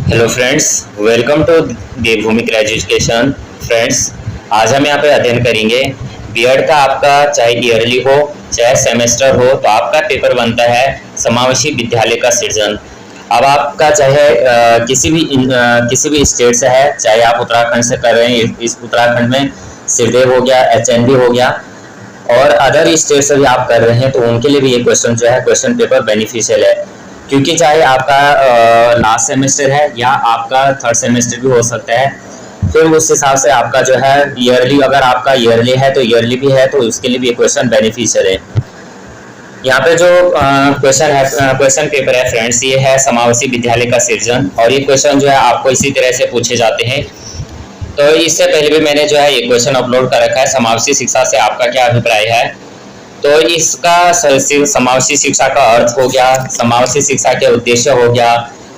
Hello friends, welcome to Devbhoomi education. Friends, आज हम यहाँ पे अध्ययन करेंगे बीएड का। आपका चाहे ईयरली हो चाहे सेमेस्टर हो, तो आपका पेपर बनता है समावेशी विद्यालय का सृजन। अब आपका चाहे किसी भी स्टेट से है, चाहे आप उत्तराखंड से कर रहे हैं, इस उत्तराखंड में सिरदेव हो गया, एचएनडी हो गया, और अदर स्टेट से भी आप कर रहे हैं, तो उनके लिए भी ये क्वेश्चन जो है क्वेश्चन पेपर बेनिफिशियल है। क्योंकि चाहे आपका लास्ट सेमेस्टर है या आपका थर्ड सेमेस्टर भी हो सकता है, फिर उस हिसाब से आपका जो है ईयरली, अगर आपका ईयरली है तो ईयरली भी है, तो उसके लिए भी ये क्वेश्चन बेनिफिशियल है। यहाँ पे जो क्वेश्चन पेपर है फ्रेंड्स, ये है समावेशी विद्यालय का सृजन, और ये क्वेश्चन जो है आपको इसी तरह से पूछे जाते हैं। तो इससे पहले भी मैंने जो है ये क्वेश्चन अपलोड कर रखा है, समावेशी शिक्षा से आपका क्या अभिप्राय है। तो इसका समावेशी शिक्षा का अर्थ हो गया, समावेशी शिक्षा के उद्देश्य हो गया,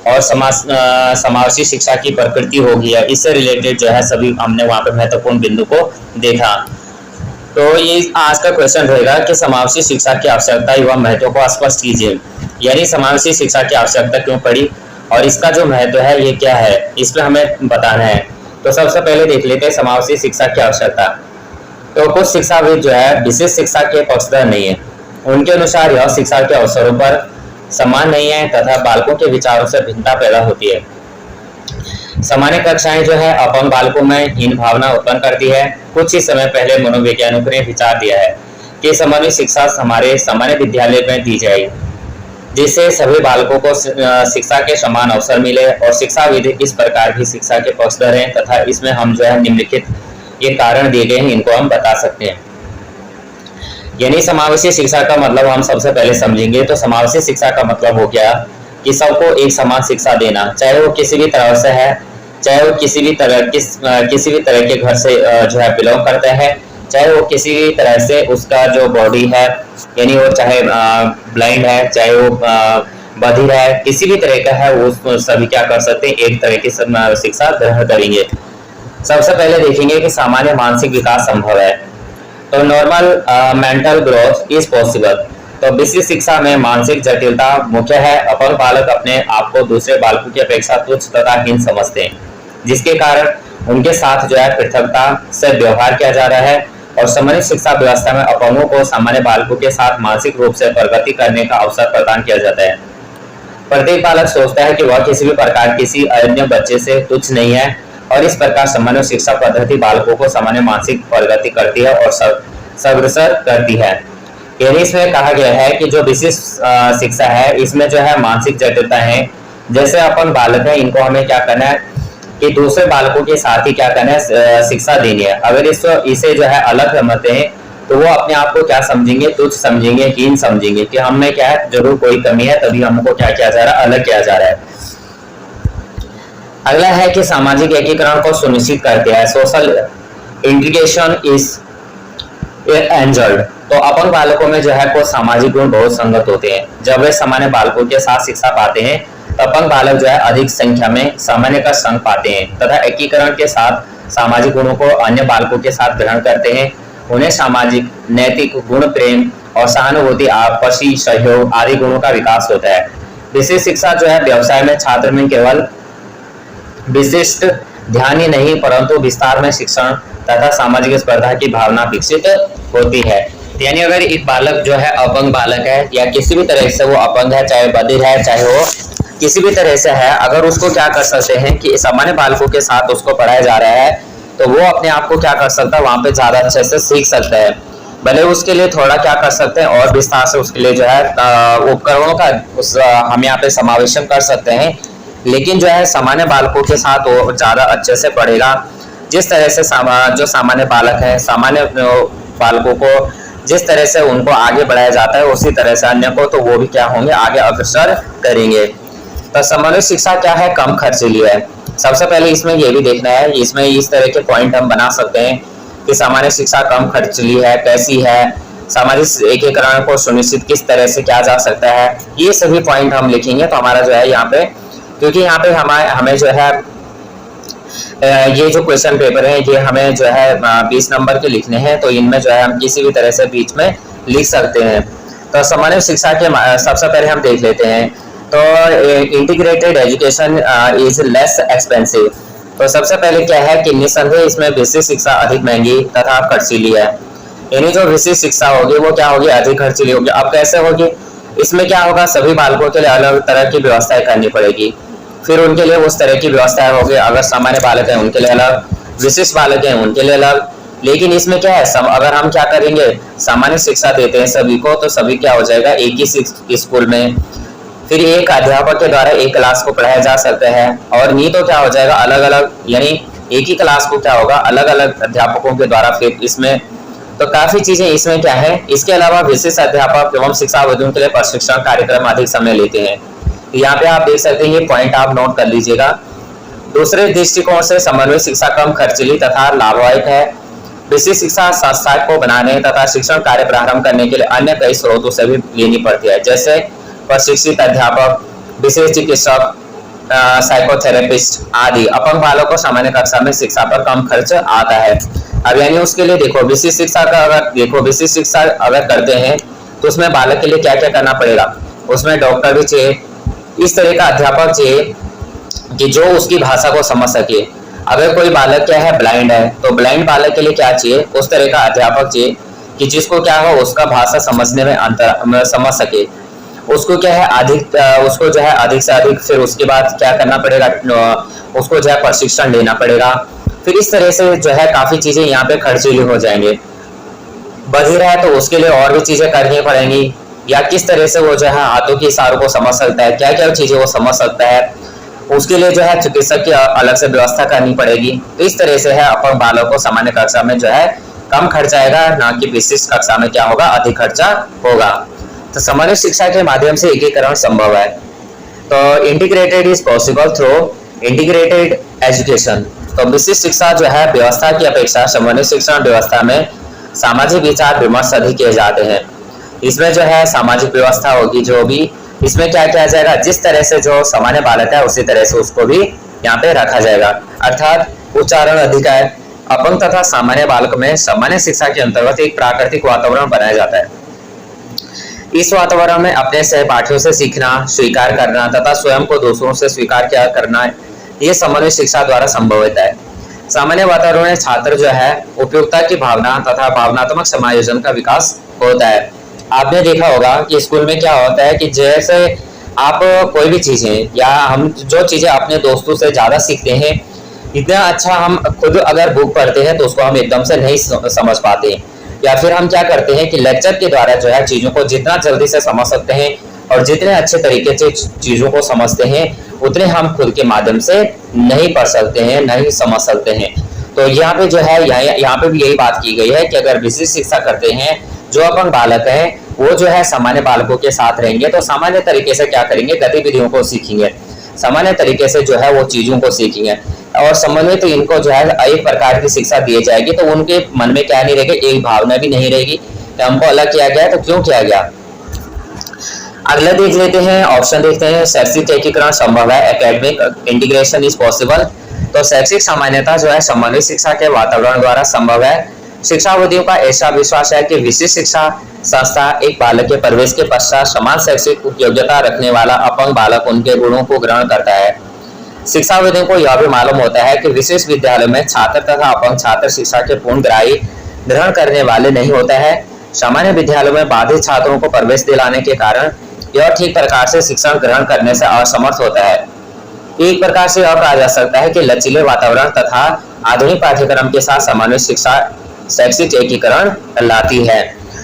और समावेशी शिक्षा की प्रकृति हो गया। इससे रिलेटेड जो है सभी हमने वहाँ पे महत्वपूर्ण बिंदु को देखा। तो ये आज का क्वेश्चन रहेगा कि समावेशी शिक्षा की आवश्यकता एवं महत्व को स्पष्ट कीजिए। यानी समावेशी शिक्षा की आवश्यकता क्यों पड़ी और इसका जो महत्व है ये क्या है, इस पर हमें बताना है। तो सबसे पहले देख लेते हैं समावेशी शिक्षा की आवश्यकता। तो कुछ शिक्षाविद जो है विशेष शिक्षा के पक्षधर नहीं है। उनके अनुसार यह शिक्षा के अवसरों पर समान नहीं है तथा बालकों के विचारों से भिन्नता पैदा होती है। सामान्य कक्षाएं जो है अपंग बालकों में हीन भावना उत्पन्न करती है। कुछ ही समय पहले मनोवैज्ञानिकों ने विचार दिया है कि सामान्य शिक्षा हमारे सामान्य विद्यालय में दी जाए, जिससे सभी बालकों को शिक्षा के समान अवसर मिले। और शिक्षाविद इस प्रकार की शिक्षा के पक्षधर हैं तथा इसमें हम जो है निम्नलिखित ये कारण दिए गए हैं, इनको हम बता सकते हैं। यानी समावेशी शिक्षा का मतलब हम सबसे पहले समझेंगे। तो समावेशी शिक्षा का मतलब हो गया कि सबको एक समान शिक्षा देना, चाहे वो किसी भी तरह से है, चाहे वो किसी भी तरह के घर से जो है बिलोंग करता है, चाहे वो किसी भी तरह से उसका जो बॉडी है, यानी वो चाहे ब्लाइंड है, चाहे वो बधिर है, किसी भी तरह का है, वो सभी क्या कर सकते हैं, एक तरह की शिक्षा ग्रहण करेंगे। सबसे पहले देखेंगे कि सामान्य मानसिक विकास संभव है। तो normal mental growth is possible. तो विशिष्ट शिक्षा में मानसिक जटिलता मुख्य है। अपंग बालक अपने आप को दूसरे बालकों की अपेक्षा तुच्छ तथा हीन समझते हैं, जिसके कारण उनके साथ जो है पृथकता से व्यवहार किया जा रहा है। और सामान्य शिक्षा व्यवस्था में अपंगों को सामान्य बालकों के साथ मानसिक रूप से प्रगति करने का अवसर प्रदान किया जाता है। प्रत्येक बालक सोचता है कि वह किसी भी प्रकार किसी अन्य बच्चे से तुच्छ नहीं है, और इस प्रकार सामान्य शिक्षा पद्धति बालकों को सामान्य मानसिक प्रगति करती है और अग्रसर करती है। यानी इसमें कहा गया है कि जो विशिष्ट शिक्षा है इसमें जो है मानसिक जटिलता है। जैसे अपन बालक है, इनको हमें क्या करना है कि दूसरे बालकों के साथ ही क्या करना है, शिक्षा देनी है। अगर इसे जो है अलग समझते हैं तो वो अपने आप को क्या समझेंगे, तुच्छ समझेंगे, हीन समझेंगे कि हम में क्या है, जरूर कोई कमी है, तभी हमको क्या किया जा रहा है, अलग किया जा रहा है। अगला है कि सामाजिक एकीकरण को सुनिश्चित करते हैं। Social integration is ensured. तो अपंग बालकों में जो है कुछ सामाजिक गुण बहुत संगत होते हैं। जब वे सामान्य बालकों के साथ शिक्षा पाते हैं तो अपंग बालक जो है अधिक संख्या में सामान्य का संग पाते हैं तथा एकीकरण के साथ सामाजिक गुणों को अन्य बालकों के साथ ग्रहण करते हैं। उन्हें सामाजिक नैतिक गुण, प्रेम और सहानुभूति, आपसी सहयोग आदि गुणों का विकास होता है। विशेष शिक्षा जो है व्यवसाय में छात्र में केवल विशिष्ट ध्यान ही नहीं परंतु विस्तार में शिक्षण तथा सामाजिक स्पर्धा की भावना विकसित होती है। यानी अगर एक बालक जो है अपंग बालक है या किसी भी तरह से वो अपंग है, चाहे बधिर है, चाहे वो किसी भी तरह से है, अगर उसको क्या कर सकते हैं कि सामान्य बालकों के साथ उसको पढ़ाया जा रहा है तो वो अपने आप को क्या कर सकता है, वहां पे ज्यादा अच्छे से सीख सकता है। भले उसके लिए थोड़ा क्या कर सकते हैं और विस्तार से उसके लिए जो है उपकरणों का हम यहाँ पे समावेशन कर सकते हैं, लेकिन जो है सामान्य बालकों के साथ वो ज्यादा अच्छे से पढ़ेगा। जिस तरह से जो सामान्य बालक है, सामान्य बालकों को जिस तरह से उनको आगे बढ़ाया जाता है उसी तरह से अन्य को तो वो भी क्या होंगे, आगे अग्रसर करेंगे। तो सामान्य शिक्षा क्या है, कम खर्चीली है। सबसे पहले इसमें ये भी देखना है, इसमें इस तरह के पॉइंट हम बना सकते हैं कि सामान्य शिक्षा कम खर्चीली है, कैसी है, सामाजिक एकीकरण को सुनिश्चित किस तरह से किया जा सकता है, ये सभी पॉइंट हम लिखेंगे तो हमारा जो है यहाँ पे, क्योंकि यहाँ पे हमें जो है ये जो क्वेश्चन पेपर है ये हमें जो है 20 नंबर के लिखने हैं, तो इनमें जो है हम किसी भी तरह से बीच में लिख सकते हैं। तो सामान्य शिक्षा के सबसे पहले हम देख लेते हैं तो integrated education is less expensive. तो सबसे पहले क्या है कि निस्संदेह इसमें विशेष शिक्षा अधिक महंगी तथा खर्चीली है। यानी जो विशेष शिक्षा होगी वो क्या होगी, अधिक खर्चीली होगी। अब कैसे होगी, इसमें क्या होगा, सभी बालकों के लिए अलग तरह की व्यवस्थाएं करनी पड़ेगी। फिर उनके लिए उस तरह की व्यवस्थाएं होगी, अगर सामान्य बालक हैं उनके लिए अलग, विशिष्ट बालक हैं उनके लिए अलग। लेकिन इसमें क्या है, अगर हम क्या करेंगे, सामान्य शिक्षा देते हैं सभी को, तो सभी क्या हो जाएगा, एक ही स्कूल में, फिर एक अध्यापक के द्वारा एक क्लास को पढ़ाया जा सकता है। और नहीं तो क्या हो जाएगा, अलग अलग, यानी एक ही क्लास को क्या होगा, अलग अलग अध्यापकों के द्वारा फिर इसमें, तो काफी चीजें इसमें क्या है। इसके अलावा विशेष अध्यापक एवं शिक्षाविदों के लिए प्रशिक्षण कार्यक्रम अधिक समय लेते हैं। तो यहाँ पे आप देख सकते हैं, ये पॉइंट आप नोट कर लीजिएगा। दूसरे दृष्टिकोण से समन्वय शिक्षा कम खर्चीली तथा लाभदायक है। विशेष शिक्षा संस्था को बनाने तथा शिक्षण कार्य प्रारंभ करने के लिए अन्य कई स्रोतों से भी लेनी पड़ती है, जैसे प्रशिक्षित अध्यापक, विशेष चिकित्सक, साइकोथेरेपिस्ट आदि। अपंग बालकों को सामान्य कक्षा में शिक्षा पर कम खर्च आता है। अब यानी उसके लिए देखो, विशेष शिक्षा का अगर देखो, विशेष शिक्षा अगर करते हैं तो उसमें बालक के लिए क्या क्या करना पड़ेगा, उसमें डॉक्टर भी चाहिए, इस तरह का अध्यापक चाहिए कि जो उसकी भाषा को समझ सके। अगर कोई बालक क्या है, ब्लाइंड है, तो ब्लाइंड बालक के लिए क्या चाहिए, उस तरह का अध्यापक चाहिए कि जिसको क्या हो, उसका भाषा समझने में समझ सके। उसको क्या है, उसको जो है अधिक से अधिक, फिर उसके बाद क्या करना पड़ेगा, उसको जो है प्रशिक्षण लेना पड़ेगा। फिर इस तरह से जो है काफी चीजें यहाँ पे खर्चीली हो जाएंगे। बधिर है तो उसके लिए और भी चीजें करनी पड़ेंगी, या किस तरह से वो जो है हाथों के इशारों को समझ सकता है, क्या क्या चीजें वो समझ सकता है, उसके लिए जो है चिकित्सक की अलग से व्यवस्था करनी पड़ेगी। तो इस तरह से है अपंग बालक को सामान्य कक्षा में जो है कम खर्चा आएगा, ना कि विशिष्ट कक्षा में क्या होगा, अधिक खर्चा होगा। तो सामान्य शिक्षा के माध्यम से एकीकरण संभव है। तो integrated is possible through integrated education. तो विशिष्ट शिक्षा जो है व्यवस्था की अपेक्षा सामान्य शिक्षण व्यवस्था में सामाजिक विचार विमर्श अधिक किए जाते हैं। इसमें जो है सामाजिक व्यवस्था होगी, जो भी इसमें क्या किया जाएगा, जिस तरह से जो सामान्य बालक है उसी तरह से उसको भी यहाँ पे रखा जाएगा। अर्थात उच्चारण अधिकार, अपंग तथा सामान्य बालक में सामान्य शिक्षा के अंतर्गत एक प्राकृतिक वातावरण बनाया जाता है। इस वातावरण में अपने सहपाठियों से सीखना, स्वीकार करना तथा स्वयं को दूसरों से स्वीकार क्या करना, ये समन्वय शिक्षा द्वारा संभव होता है। सामान्य वातावरण में छात्र जो है उपयोगिता की भावना तथा भावनात्मक समायोजन का विकास होता है। आपने देखा होगा कि स्कूल में क्या होता है कि जैसे आप कोई भी चीजें, या हम जो चीजें अपने दोस्तों से ज्यादा सीखते हैं, इतना अच्छा हम खुद अगर बुक पढ़ते हैं तो उसको हम एकदम से नहीं समझ पाते, या फिर हम क्या करते हैं कि लेक्चर के द्वारा जो है चीजों को जितना जल्दी से समझ सकते हैं और जितने अच्छे तरीके से चीजों को समझते हैं, उतने हम खुद के माध्यम से नहीं पढ़ सकते हैं, नहीं समझ सकते हैं। तो यहाँ पे जो है यहाँ पे भी यही बात की गई है कि अगर विशिष्ट शिक्षा करते हैं, जो अपन बालक हैं वो जो है सामान्य बालकों के साथ रहेंगे, तो सामान्य तरीके से क्या करेंगे, गतिविधियों को सीखेंगे, सामान्य तरीके से जो है वो चीजों को सीखेंगे। और समन्वित तो इनको जो है एक प्रकार की शिक्षा दी जाएगी, तो उनके मन में क्या नहीं रहेगा, एक भावना भी नहीं रहेगी कि हमको अलग किया गया तो क्यों किया गया। अगला देख लेते हैं, ऑप्शन देखते हैं, शैक्षिक एकीकरण संभव है, एकेडमिक इंटीग्रेशन इज पॉसिबल। तो शैक्षिक सामान्यता जो है समन्वित शिक्षा के वातावरण द्वारा संभव है। शिक्षाविदों का ऐसा विश्वास है कि विशिष्ट शिक्षा संस्था एक बालक के प्रवेश के पश्चात समान शैक्षिक योग्यता रखने वाला अपंग बालक उनके गुणों को ग्रहण करता है। शिक्षाविदों को यह भी मालूम होता है कि विशेष विद्यालय में छात्र तथा अपंग छात्र शिक्षा के पूर्ण ग्रहण करने वाले नहीं होता है। सामान्य विद्यालयों में बाधित छात्रों को प्रवेश दिलाने के कारण यह ठीक प्रकार से शिक्षण ग्रहण करने से असमर्थ होता है। एक प्रकार से यह कहा जा सकता है कि लचीले वातावरण तथा आधुनिक पाठ्यक्रम के साथ सामान्य शिक्षा शैक्षिक एकीकरण लाती है।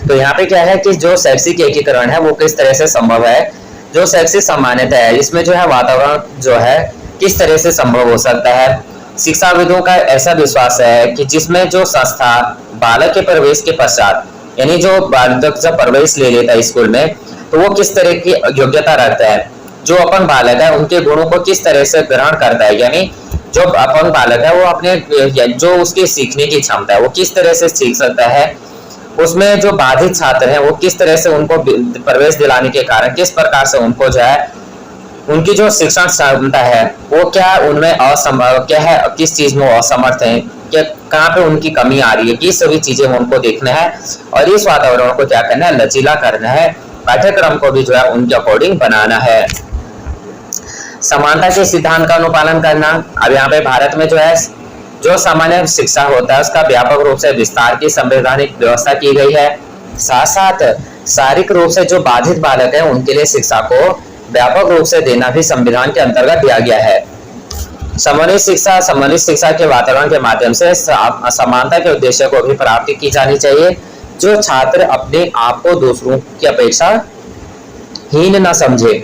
तो यहाँ पे क्या है कि जो शैक्षिक एकीकरण है वो किस तरह से संभव है, जो शैक्षिक सामान्यता है इसमें जो है वातावरण जो है किस तरह से संभव हो सकता है। शिक्षाविदों का ऐसा विश्वास है कि जिसमें जो संस्था बालक के प्रवेश के पश्चात, यानी जो बालक जब प्रवेश ले लेता है स्कूल में, तो वो किस तरह की योग्यता रखता है, जो अपंग बालक है उनके गुणों को किस तरह से ग्रहण करता है, यानी जो अपंग बालक है वो अपने जो उसकी सीखने की क्षमता है वो किस तरह से सीख सकता है, उसमें जो बाधित छात्र हैं वो किस तरह से उनको प्रवेश दिलाने के कारण किस प्रकार से उनको जो है उनकी जो शिक्षण क्षमता है वो क्या उनमें असंभव क्या है, किस चीज में असमर्थ है, क्या कहाँ पे उनकी कमी आ रही है, ये सभी चीजें उनको देखना है और इस वातावरण को क्या करना है, लचीला करना है, पाठ्यक्रम को भी जो है उनके अकॉर्डिंग बनाना है। समानता के सिद्धांत का अनुपालन करना। अब यहाँ पे भारत में जो है जो सामान्य शिक्षा होता है उसका व्यापक रूप से विस्तार की संवैधानिक व्यवस्था की गई है। साथ साथ शारीरिक रूप से जो बाधित बालक है उनके लिए शिक्षा को व्यापक रूप से देना भी संविधान के अंतर्गत दिया गया है। समन्वित शिक्षा के वातावरण के माध्यम से समानता के उद्देश्य को भी प्राप्ति की जानी चाहिए, जो छात्र अपने आप को दूसरों की अपेक्षा हीन न समझे।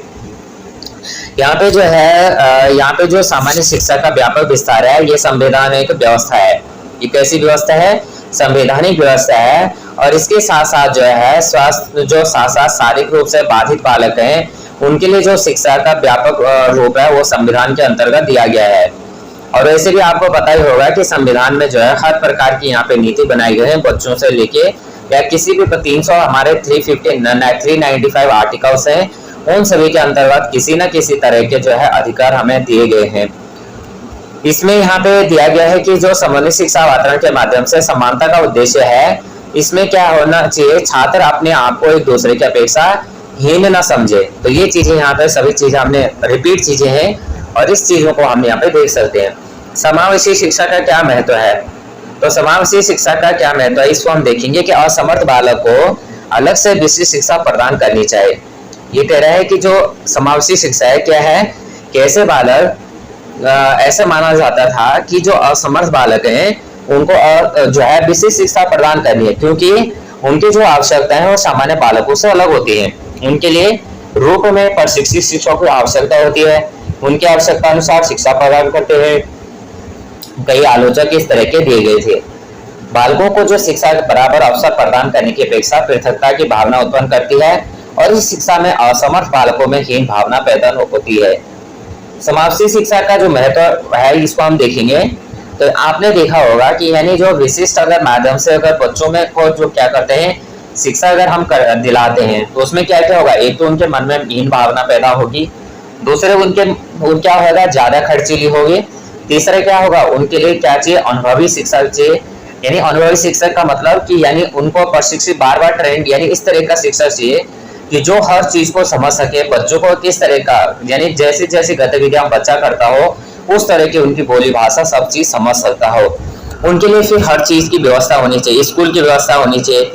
यहाँ पे जो है यहाँ पे जो सामान्य शिक्षा का व्यापक विस्तार है ये संवैधानिक व्यवस्था है। ये कैसी व्यवस्था है? संवैधानिक व्यवस्था है। और इसके साथ साथ जो है स्वास्थ्य जो साथ साथ शारीरिक रूप से बाधित बालक हैं उनके लिए जो शिक्षा का व्यापक रूप है वो संविधान के अंतर्गत दिया गया है। और वैसे भी आपको पता ही होगा कि संविधान में जो है हर प्रकार की यहाँ पे नीति बनाई गई है, बच्चों से लेके या किसी भी 300 हमारे 395 आर्टिकल्स हैं, उन सभी के अंतर्गत किसी न किसी तरह के जो है अधिकार हमें दिए गए हैं। इसमें यहाँ पे दिया गया है कि जो समन्वित शिक्षा वातावरण के माध्यम से समानता का उद्देश्य है, इसमें क्या होना चाहिए, छात्र अपने आप को एक दूसरे की अपेक्षा हीन न समझे। तो ये चीजें यहाँ पे सभी चीजें हमने रिपीट चीजें हैं और इस चीजों को हम यहाँ पे देख सकते हैं। समावेशी शिक्षा का क्या महत्व है? तो समावेशी शिक्षा का क्या महत्व है इसको हम देखेंगे कि असमर्थ बालक को अलग से विशिष्ट शिक्षा प्रदान करनी चाहिए। ये कह रहा है कि जो समावेशी शिक्षा है क्या है, कैसे बालक ऐसे माना जाता था कि जो असमर्थ बालक हैं उनको जो है विशिष्ट शिक्षा प्रदान करनी है, क्योंकि उनकी जो आवश्यकता है वो सामान्य बालकों से अलग होती है। उनके लिए रूप में प्रशिक्षित शिक्षकों की आवश्यकता होती है, उनकी आवश्यकता अनुसार शिक्षा प्रदान करते हैं। कई आलोचक इस तरह के दिए गए थे। बालकों को जो शिक्षा के बराबर अवसर प्रदान करने की अपेक्षा पृथकता की भावना उत्पन्न करती है और इस शिक्षा में असमर्थ बालकों में हीन भावना पैदा होती है। समावेशी शिक्षा का जो महत्व है इसको हम देखेंगे। तो आपने देखा होगा कि यानी जो विशिष्ट अगर माध्यम से अगर बच्चों में को जो क्या करते हैं शिक्षा अगर हम दिलाते हैं तो उसमें क्या क्या होगा, एक तो उनके मन में हीन भावना पैदा होगी, दूसरे उनके क्या होगा, ज्यादा खर्चीली होगी, तीसरा क्या होगा, उनके लिए क्या चाहिए, अनुभवी शिक्षक चाहिए। यानी अनुभवी शिक्षक का मतलब कि यानी उनको प्रशिक्षित बार बार ट्रेंड यानी इस तरह का शिक्षक चाहिए कि जो हर चीज को समझ सके, बच्चों को किस तरह का यानी जैसी जैसी गतिविधियां बच्चा करता हो उस तरह की उनकी बोली भाषा सब चीज समझ सकता हो। उनके लिए फिर हर चीज की व्यवस्था होनी चाहिए, स्कूल की व्यवस्था होनी चाहिए,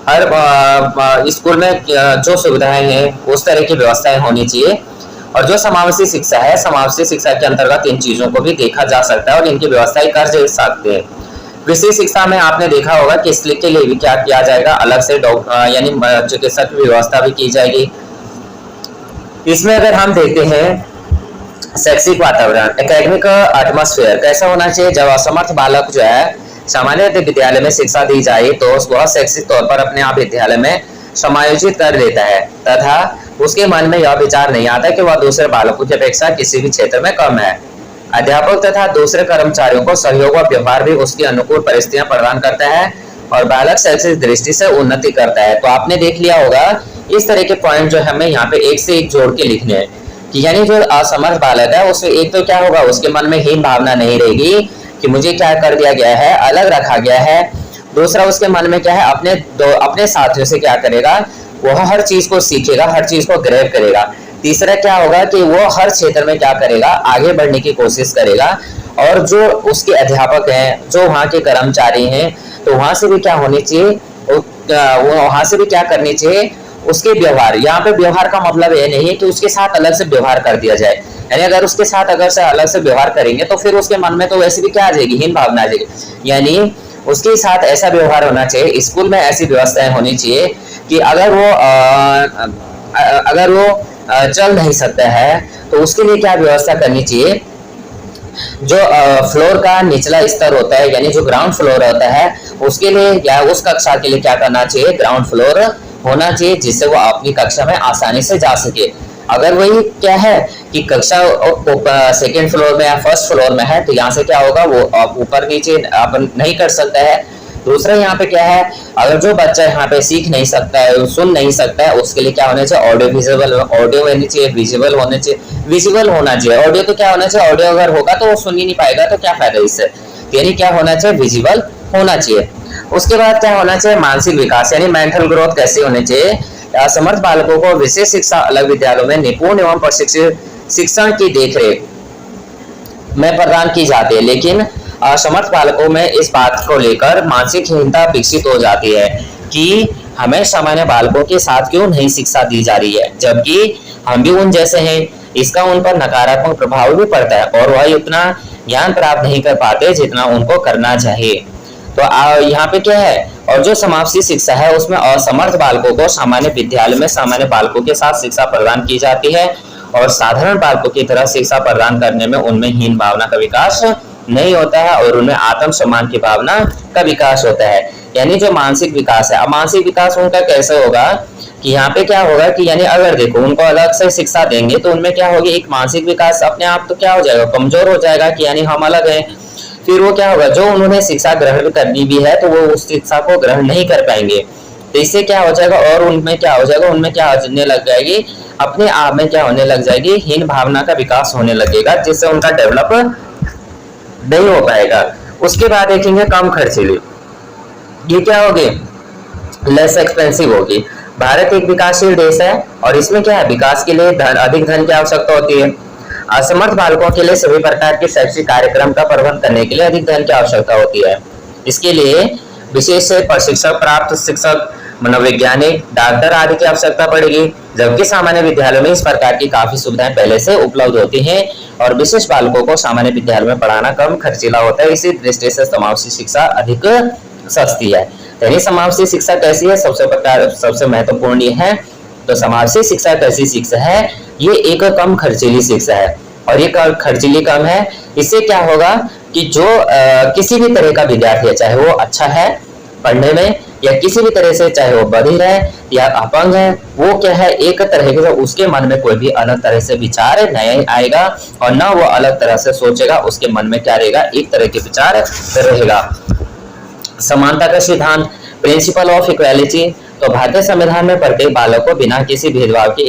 हर स्कूल में जो सुविधाएं हैं उस तरह की व्यवस्थाएं होनी चाहिए। और जो समावेशी शिक्षा है, समावेशी शिक्षा के अंतर्गत इन चीजों को भी देखा जा सकता है और इनकी व्यवस्थाएं कर सकते हैं। विशेष शिक्षा में आपने देखा होगा कि इसके लिए भी क्या किया जाएगा, अलग से यानी चिकित्सक की व्यवस्था भी की जाएगी। इसमें अगर हम देखते हैं शैक्षिक वातावरण, एकेडमिक एटमॉस्फेयर कैसा होना चाहिए। जब असमर्थ बालक जो है सामान्य विद्यालय में शिक्षा दी जाए तो वह शैक्षिक तौर पर अपने आप विद्यालय में समायोजित कर लेता है तथा उसके मन में यह विचार नहीं आता कि वह दूसरे बालकों की अपेक्षा किसी भी क्षेत्र में कम है। अध्यापक तथा दूसरे कर्मचारियों को सहयोग और व्यवहार भी उसकी अनुकूल परिस्थितियां प्रदान करता है और बालक शैक्षिक दृष्टि से उन्नति करता है। तो आपने देख लिया होगा इस तरह के पॉइंट जो हमें यहाँ पे एक से एक जोड़ के लिखने हैं कि यानी जो असमर्थ बालक है उसमें एक तो क्या होगा, उसके मन में हीन भावना नहीं रहेगी कि मुझे क्या कर दिया गया है, अलग रखा गया है। दूसरा उसके मन में क्या है, अपने साथियों से क्या करेगा, वह हर चीज को सीखेगा, हर चीज को ग्रैब करेगा। तीसरा क्या होगा कि वो हर क्षेत्र में क्या करेगा, आगे बढ़ने की कोशिश करेगा। और जो उसके अध्यापक हैं, जो वहाँ के कर्मचारी हैं, तो वहां से भी क्या होनी चाहिए, वहां से भी क्या करनी चाहिए, उसके व्यवहार। यहाँ पे व्यवहार का मतलब ये नहीं है कि उसके साथ अलग से व्यवहार कर दिया जाए, यानी अगर उसके साथ अगर से अलग से व्यवहार करेंगे तो फिर उसके मन में तो वैसे भी क्या आ जाएगी, हीन भावना आ जाएगी। यानी उसके साथ ऐसा व्यवहार होना चाहिए, स्कूल में ऐसी व्यवस्थाएं होनी चाहिए कि अगर वो चल नहीं सकता है तो उसके लिए क्या व्यवस्था करनी चाहिए, जो फ्लोर का निचला स्तर होता है यानी जो ग्राउंड फ्लोर होता है उसके लिए या उस कक्षा के लिए क्या करना चाहिए, ग्राउंड फ्लोर होना चाहिए जिससे वो अपनी कक्षा में आसानी से जा सके। अगर वही क्या है कि कक्षा सेकेंड फ्लोर में या फर्स्ट फ्लोर में है तो यहाँ से क्या होगा, वो ऊपर नीचे नहीं कर सकता है। दूसरा यहाँ पे क्या है, अगर जो बच्चा यहाँ पे सीख नहीं सकता है, सुन नहीं सकता है, उसके लिए क्या होना चाहिए, ऑडियो होनी चाहिए, विजुअल होने चाहिए। विजुअल होना चाहिए, ऑडियो तो क्या होना चाहिए, ऑडियो अगर होगा तो वो सुन ही नहीं पाएगा तो क्या फायदा इससे, यानी क्या होना चाहिए, विजुअल होना चाहिए। उसके बाद क्या होना चाहिए, मानसिक विकास यानी मेंटल ग्रोथ कैसे होनी चाहिए। असमर्थ बालकों को विशेष शिक्षा अलग विद्यालयों में निपुण एवं प्रशिक्षित शिक्षण की देखरेख में प्रदान की जाती है, लेकिन असमर्थ बालकों में इस बात को लेकर मानसिक हीनता विकसित हो जाती है कि हमें सामान्य बालकों के साथ क्यों नहीं शिक्षा दी जा रही है, जबकि हम भी उन जैसे हैं। इसका उन पर नकारात्मक प्रभाव भी पड़ता है और वह उतना ज्ञान प्राप्त नहीं कर पाते जितना उनको करना चाहिए। तो यहाँ पे क्या है, और जो समावेशी शिक्षा है उसमें असमर्थ बालकों को सामान्य विद्यालय में सामान्य बालकों के साथ शिक्षा प्रदान की जाती है और साधारण बालकों की तरह शिक्षा प्रदान करने में उनमें हीन भावना का विकास नहीं होता है और उनमें आत्म सम्मान की भावना का विकास होता है, यानी जो मानसिक विकास है। अब मानसिक विकास उनका कैसे होगा कि यहाँ पे क्या होगा कि यानी अगर देखो उनको अलग से शिक्षा देंगे तो उनमें क्या होगी, एक मानसिक विकास अपने आप तो क्या हो जाएगा, कमजोर हो जाएगा कि यानी हम अलग हैं। फिर वो क्या होगा, जो उन्होंने शिक्षा ग्रहण करनी भी है तो वो उस शिक्षा को ग्रहण नहीं कर पाएंगे। तो इससे क्या हो जाएगा, और उनमें क्या हो जाएगा, उनमें क्या होने लग जाएगी, अपने आप में क्या होने लग जाएगी, हीन भावना का विकास होने लगेगा, जिससे उनका डेवलप नहीं हो पाएगा। उसके बाद देखेंगे कम खर्चीली, ये क्या होगी, लेस एक्सपेंसिव होगी। भारत एक विकासशील देश है और इसमें क्या है, विकास के लिए अधिक धन की आवश्यकता होती है। असमर्थ बालकों के लिए सभी प्रकार के शैक्षिक कार्यक्रम का प्रबंध करने के लिए अधिक धन की आवश्यकता होती है। इसके लिए विशेष प्रशिक्षक प्राप्त शिक्षक, मनोवैज्ञानिक, डॉक्टर आदि की आवश्यकता पड़ेगी, जबकि सामान्य विद्यालयों में इस प्रकार की काफी सुविधाएं पहले से उपलब्ध होती हैं और विशेष बालकों को सामान्य विद्यालय में पढ़ाना कम खर्चीला होता है। इसी दृष्टि से समावेशी शिक्षा अधिक सस्ती है। यानी समावेशी शिक्षा कैसी है, सबसे महत्वपूर्ण ये है। तो समावेशी शिक्षा कैसी शिक्षा है, ये एक कम खर्चीली शिक्षा है और ये खर्चीली कम है। इससे क्या होगा कि जो किसी भी तरह का विद्यार्थी है, चाहे वो अच्छा है पढ़ने में या किसी भी तरह से, चाहे वो बधिर है या अपंग है, वो क्या है, एक तरह के उसके मन में कोई भी अलग तरह से विचार नहीं आएगा और ना वो अलग तरह से सोचेगा, उसके मन में क्या रहेगा, एक तरह के विचार रहेगा। समानता का सिद्धांत, प्रिंसिपल ऑफ इक्वालिटी। तो भारतीय संविधान में प्रत्येक बालक को बिना किसी भेदभाव के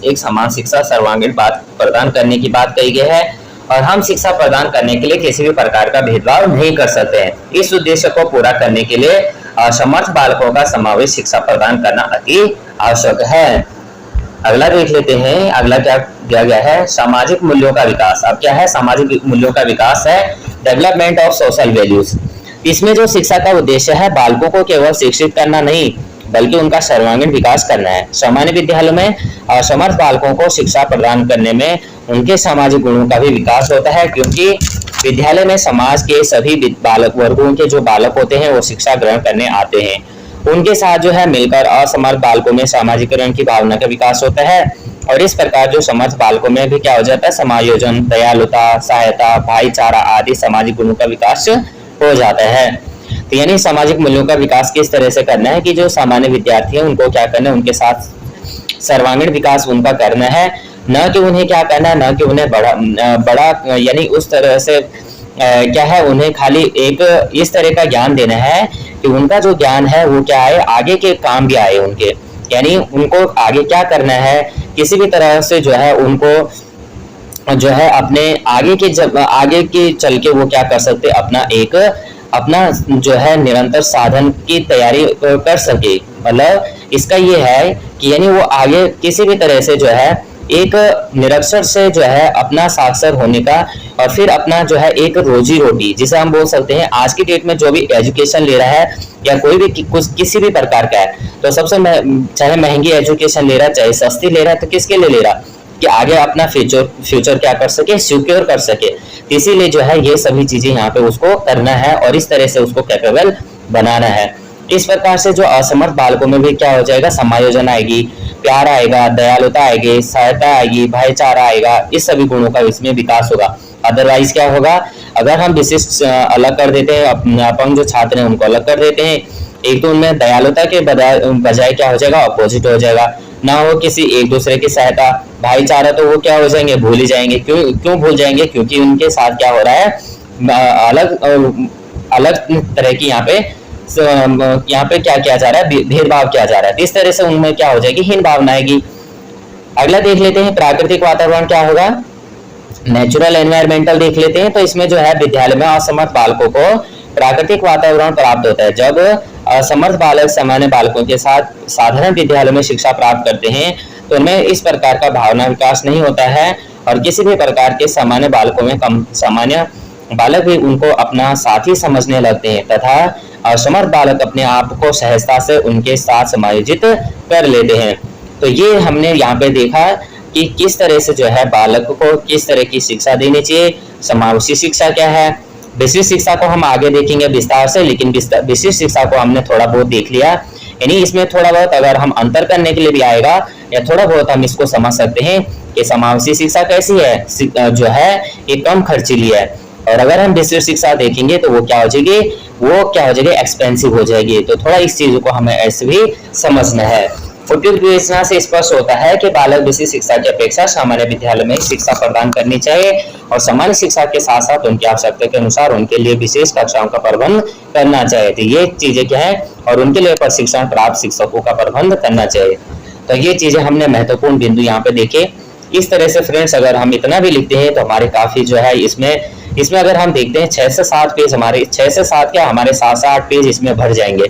एक समान शिक्षा सर्वांगीण बात प्रदान करने की बात कही गई है और हम शिक्षा प्रदान करने के लिए किसी भी प्रकार का भेदभाव नहीं कर सकते हैं। इस उद्देश्य को पूरा करने के लिए असमर्थ बालकों का समावेश शिक्षा प्रदान करना अति आवश्यक है। अगला देख लेते हैं, अगला क्या दिया गया है, सामाजिक मूल्यों का विकास। अब क्या है, सामाजिक मूल्यों का विकास है, डेवलपमेंट ऑफ सोशल वैल्यूज। इसमें जो शिक्षा का उद्देश्य है, बालकों को केवल शिक्षित करना नहीं बल्कि उनका सर्वांगीण विकास करना है। सामान्य विद्यालयों में असमर्थ बालकों को शिक्षा प्रदान करने में उनके सामाजिक गुणों का भी विकास होता है, क्योंकि विद्यालय में समाज के सभी बालक वर्गों के जो बालक होते हैं वो शिक्षा ग्रहण करने आते हैं। उनके साथ जो है मिलकर असमर्थ बालकों में सामाजिकरण की भावना का विकास होता है और इस प्रकार जो समर्थ बालकों में भी क्या हो जाता है, समायोजन, दयालुता, सहायता, भाईचारा आदि सामाजिक गुणों का विकास हो जाता है। तो यानी सामाजिक मूल्यों का विकास किस तरह से करना है कि जो सामान्य विद्यार्थी हैं उनको क्या करना है, उनके साथ सर्वांगीण विकास उनका करना है, न कि उन्हें क्या करना है, न कि उन्हें बड़ा यानी उस तरह से क्या है, उन्हें खाली एक इस तरह का ज्ञान देना है कि उनका जो ज्ञान है वो क्या है, आगे के काम भी आए उनके, यानी उनको आगे क्या करना है, किसी भी तरह से जो है उनको जो है अपने आगे के चल के वो क्या कर सकते, अपना जो है निरंतर साधन की तैयारी कर सके। मतलब इसका ये है कि यानी वो आगे किसी भी तरह से जो है एक निरक्षर से जो है अपना साक्षर होने का और फिर अपना जो है एक रोजी रोटी, जिसे हम बोल सकते हैं आज की डेट में जो भी एजुकेशन ले रहा है या कोई भी किसी भी प्रकार का है, तो सबसे चाहे महंगी एजुकेशन ले रहा है चाहे सस्ती ले रहा है, तो किसके लिए ले रहा है कि आगे अपना फ्यूचर क्या कर सके, सिक्योर कर सके। इसीलिए जो है ये सभी चीजें यहाँ पे उसको करना है और इस तरह से उसको कैपेबल बनाना है। इस प्रकार से जो असमर्थ बालकों में भी क्या हो जाएगा, समायोजन आएगी, प्यार आएगा, दयालुता आएगी, सहायता आएगी, भाईचारा आएगा, इस सभी गुणों का इसमें विकास होगा। अदरवाइज क्या होगा, अगर हम विशिष्ट अलग कर देते हैं, अपंग जो छात्र हैं उनको अलग कर देते हैं, एक तो उनमें दयालुता के बजाय क्या हो जाएगा, अपोजिट हो जाएगा, ना हो किसी एक दूसरे की सहायता, भाईचारा तो वो क्या हो जाएंगे, भूल ही जाएंगे। क्यों भूल जाएंगे, क्योंकि उनके साथ क्या हो रहा है, अलग तरह की यहाँ पे क्या किया जा रहा है, भेदभाव किया जा रहा है। इस तरह से उनमें क्या हो जाएगी, हीन भावना आएगी। अगला देख लेते हैं प्राकृतिक वातावरण क्या होगा, नेचुरल एनवायरमेंटल देख लेते हैं। तो इसमें जो है विद्यालय में असमर्थ बालकों को प्राकृतिक वातावरण प्राप्त होता है। जब असमर्थ बालक सामान्य बालकों के साथ साधारण विद्यालय में शिक्षा प्राप्त करते हैं तो उनमें इस प्रकार का भावना विकास नहीं होता है और किसी भी प्रकार के सामान्य बालकों में सामान्य बालक भी उनको अपना साथी समझने लगते हैं तथा असमर्थ बालक अपने आप को सहजता से उनके साथ समायोजित कर लेते हैं। तो ये हमने यहाँ पे देखा कि किस तरह से जो है बालक को किस तरह की शिक्षा देनी चाहिए। समावेशी शिक्षा क्या है, विशिष्ट शिक्षा को हम आगे देखेंगे विस्तार से, लेकिन विशिष्ट शिक्षा को हमने थोड़ा बहुत देख लिया। यानी इसमें थोड़ा बहुत अगर हम अंतर करने के लिए भी आएगा या थोड़ा बहुत हम इसको समझ सकते हैं कि समावेशी शिक्षा कैसी है, जो है ये कम खर्चीली है, और अगर हम विशिष्ट शिक्षा देखेंगे तो वो क्या हो जाएगी, एक्सपेंसिव हो जाएगी। तो थोड़ा इस चीज को हमें ऐसे भी समझना है। उपयुक्त विवेचना से स्पष्ट होता है कि बालक विशिष्ट शिक्षा की अपेक्षा सामान्य विद्यालय में शिक्षा प्रदान करनी चाहिए और सामान्य शिक्षा के साथ साथ उनकी आवश्यकता के अनुसार उनके लिए विशेष कक्षाओं का प्रबंध करना चाहिए। तो ये चीजें क्या है, और उनके लिए प्रशिक्षण प्राप्त शिक्षकों का प्रबंध करना चाहिए। तो ये चीजें हमने महत्वपूर्ण बिंदु यहाँ पे देखे। इस तरह से फ्रेंड्स अगर हम इतना भी लिखते हैं तो हमारे काफी जो है इसमें अगर हम देखते हैं 6 से 7 पेज हमारे 6 से 7 क्या हमारे 7 से 8 पेज इसमें भर जाएंगे,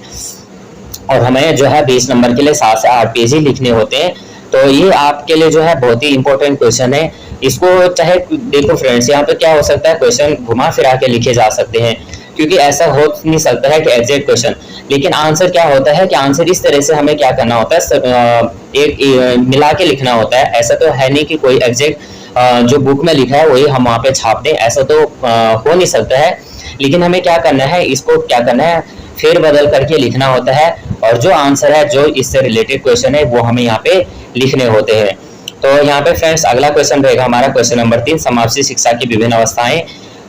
और हमें जो है 20 नंबर के लिए 7 से 8 पेज ही लिखने होते हैं। तो ये आपके लिए जो है बहुत ही इंपॉर्टेंट क्वेश्चन है। इसको चाहे देखो फ्रेंड्स, यहाँ पे क्या हो सकता है, क्वेश्चन घुमा फिरा के लिखे जा सकते हैं, क्योंकि ऐसा हो नहीं सकता है कि एग्जैक्ट क्वेश्चन, लेकिन आंसर क्या होता है कि आंसर इस तरह से हमें क्या करना होता है, एक मिला के लिखना होता है। ऐसा तो है नहीं कि कोई एग्जैक्ट जो बुक में लिखा है वही हम वहाँ पे छाप दें, ऐसा तो हो नहीं सकता है। लेकिन हमें क्या करना है, इसको क्या करना है, फेर बदल करके लिखना होता है, और जो आंसर है जो इससे रिलेटेड क्वेश्चन है वो हमें यहाँ पे लिखने होते हैं। तो यहाँ पे फ्रेंड्स अगला क्वेश्चन रहेगा हमारा क्वेश्चन नंबर 3, समावेशी शिक्षा की विभिन्न अवस्थाएं।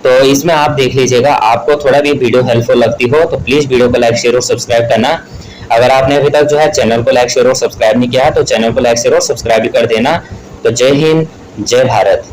तो इसमें आप देख लीजिएगा, आपको थोड़ा भी वीडियो हेल्पफुल लगती हो तो प्लीज वीडियो को लाइक शेयर और सब्सक्राइब करना। अगर आपने अभी तक जो है चैनल को लाइक शेयर और सब्सक्राइब नहीं किया तो चैनल को लाइक शेयर और सब्सक्राइब भी कर देना। तो जय हिंद, जय भारत।